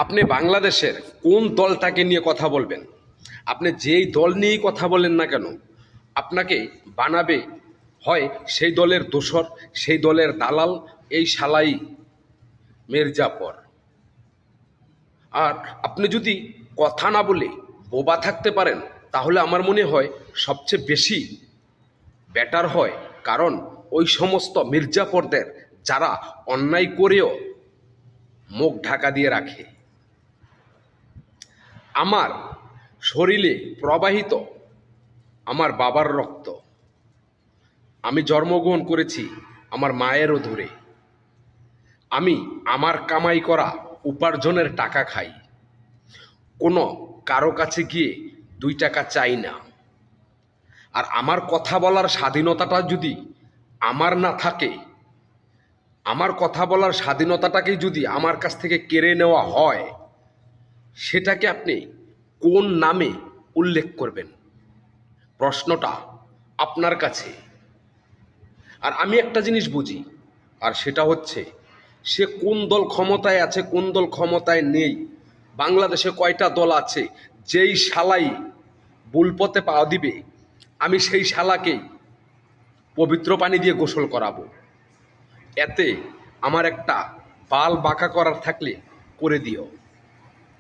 আপনি বাংলাদেশের কোন দলটাকে নিয়ে কথা বলবেন? আপনি যেই দল নিয়েই কথা বলেন না কেন, আপনাকে বানাবে হয় সেই দলের দোসর, সেই দলের দালাল, এই শালাই মির্জাফর। আর আপনি যদি কথা না বলে বোবা থাকতে পারেন, তাহলে আমার মনে হয় সবচেয়ে বেশি বেটার হয়। কারণ ওই সমস্ত মির্জাফরদের যারা অন্যায় করেও মুখ ঢাকা দিয়ে রাখে। আমার শরীরে প্রবাহিত আমার বাবার রক্ত। আমি জন্মগ্রহণ করেছি আমার মায়ের অধরে। আমি আমার কামাই করা উপার্জনের টাকা খাই। কোনো কারো কাছে গিয়ে 2 টাকা চাই না। আর আমার কথা বলার স্বাধীনতাটা যদি আমার না থাকে, আমার কথা বলার স্বাধীনতাটাকেই যদি আমার কাছ থেকে কেড়ে নেওয়া হয়, সেটাকে আপনি কোন নামে উল্লেখ করবেন? প্রশ্নটা আপনার কাছে। আর আমি একটা জিনিস বুঝি, আর সেটা হচ্ছে সে কোন দল ক্ষমতায় আছে, কোন দল ক্ষমতায় নেই, বাংলাদেশে কয়টা দল আছে, যেই শালাই বুলপথে পা দিবে আমি সেই শালাকেই পবিত্র পানি দিয়ে গোসল করাবো। এতে আমার একটা বাল বাঁকা করার থাকলে করে দিও।